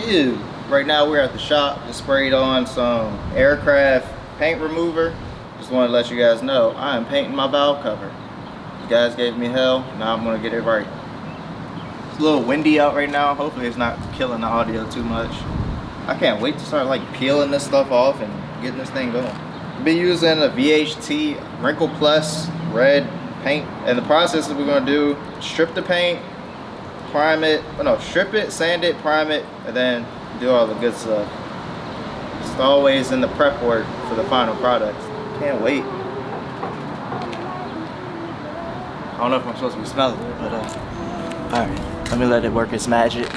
Ew. Right now we're at the shop. Just sprayed on some aircraft paint remover. Just want to let you guys know I am painting my valve cover. You guys gave me hell. Now I'm gonna get it right. It's a little windy out right now. Hopefully it's not killing the audio too much. I can't wait to start like peeling this stuff off and getting this thing going. I'll be using a VHT Wrinkle Plus red paint. And the process that we're gonna do, strip the paint, prime it, strip it, sand it, prime it, and then do all the good stuff. It's always in the prep work for the final product. Can't wait. I don't know if I'm supposed to be smelling it, but alright, let me let it work its magic.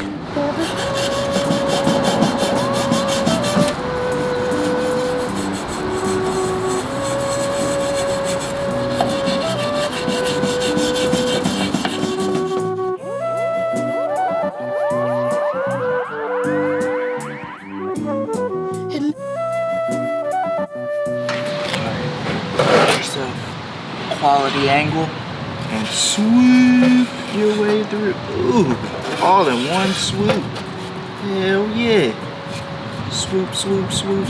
Quality angle and swoop your way through. Ooh, all in one swoop. Hell yeah. Swoop, swoop, swoop.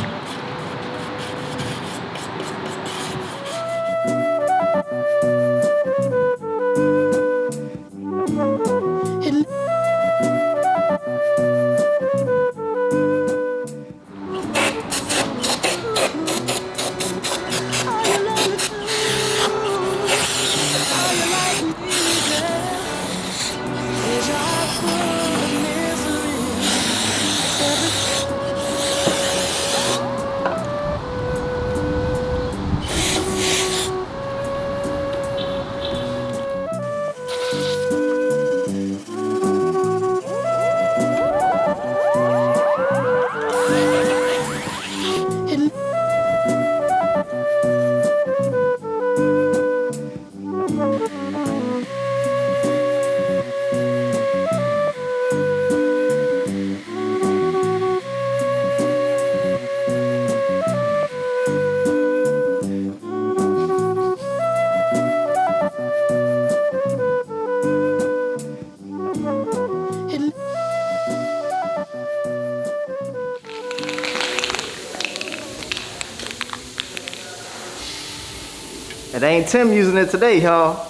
It ain't Tim using it today, y'all.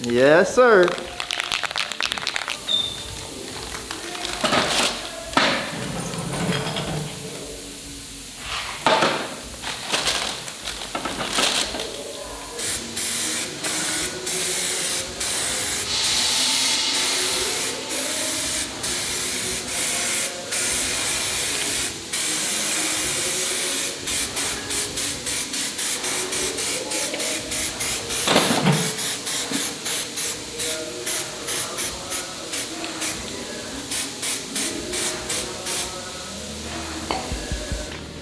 Yes, sir.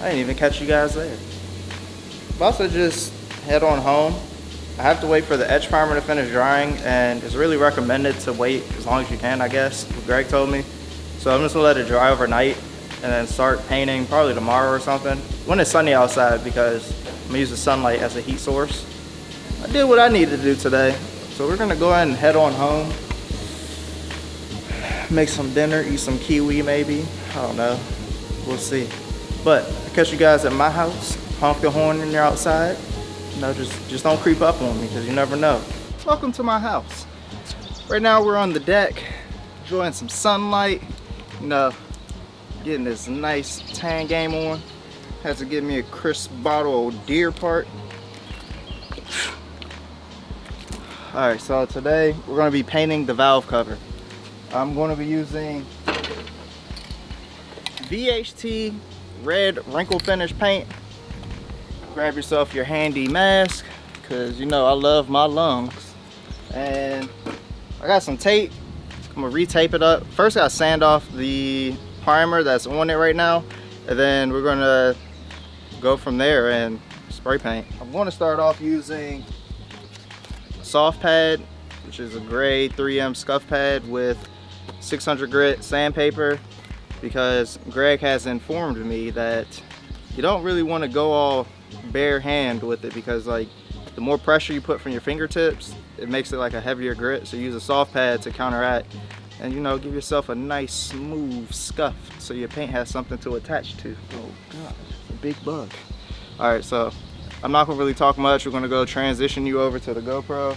I didn't even catch you guys there. About to just head on home. I have to wait for the edge primer to finish drying, and it's really recommended to wait as long as you can, I guess, what Greg told me. So I'm just gonna let it dry overnight and then start painting probably tomorrow or something when it's sunny outside, because I'm gonna use the sunlight as a heat source. I did what I needed to do today. So we're gonna go ahead and head on home. Make some dinner, eat some kiwi maybe. I don't know, we'll see. But I'll catch you guys at my house. Honk the horn when you're outside. You know, just don't creep up on me, because you never know. Welcome to my house. Right now we're on the deck, enjoying some sunlight. You know, getting this nice tan game on. Had to get me a crisp bottle of Deer Park. Alright, so today we're going to be painting the valve cover. I'm going to be using VHT red wrinkle finish paint. Grab yourself your handy mask, because you know I love my lungs. And I got some tape. I'm gonna retape it up. First I gotta sand off the primer that's on it right now, and then we're gonna go from there and spray paint. I'm going to start off using a soft pad, which is a gray 3M scuff pad with 600 grit sandpaper, because Greg has informed me that you don't really want to go all bare hand with it, because like the more pressure you put from your fingertips, it makes it like a heavier grit. So use a soft pad to counteract and you know, give yourself a nice smooth scuff so your paint has something to attach to. Oh god, a big bug. All right, so I'm not gonna really talk much. We're gonna go transition you over to the GoPro,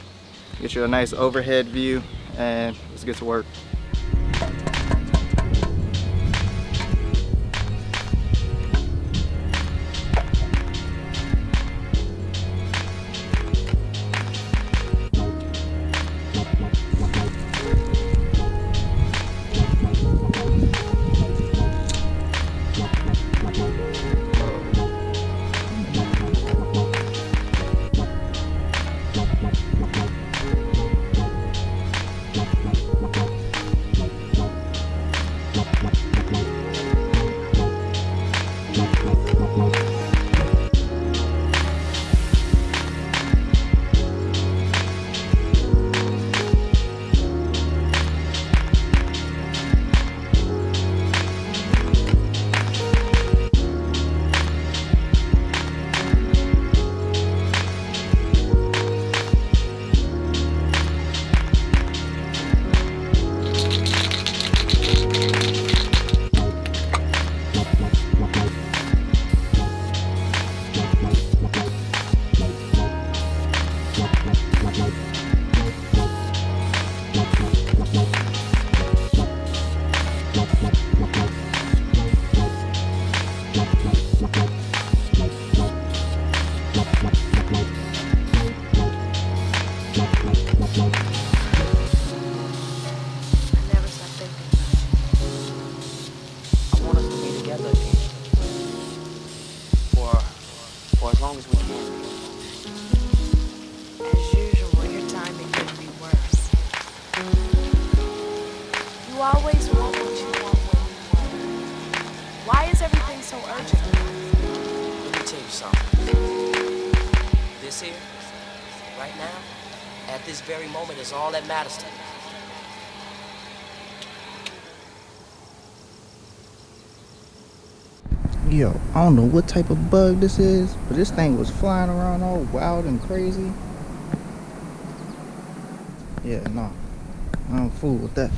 get you a nice overhead view, and let's get to work. For as long as we can. As usual, your timing could be worse. You always want what you want when you want it. Why is everything so urgent? Let me tell you something. This here, right now, at this very moment, is all that matters to me. Yo, I don't know what type of bug this is, but this thing was flying around all wild and crazy. Yeah, no, I don't fool with that.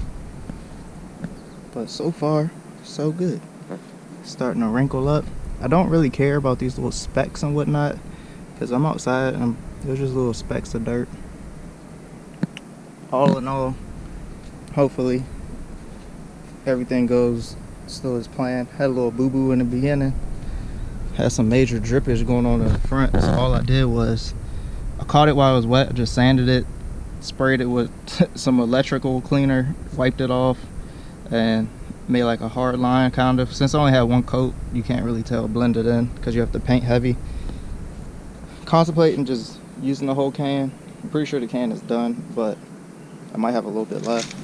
But so far, so good. Starting to wrinkle up. I don't really care about these little specks and whatnot, because I'm outside and there's just little specks of dirt. All in all, hopefully, everything goes still as planned. Had a little boo-boo in the beginning. Had some major drippage going on in the front. So all I did was, I caught it while it was wet, just sanded it, sprayed it with some electrical cleaner, wiped it off, and made like a hard line kind of. Since I only had one coat, you can't really tell, blend it in, because you have to paint heavy. Contemplating just using the whole can. I'm pretty sure the can is done, but I might have a little bit left.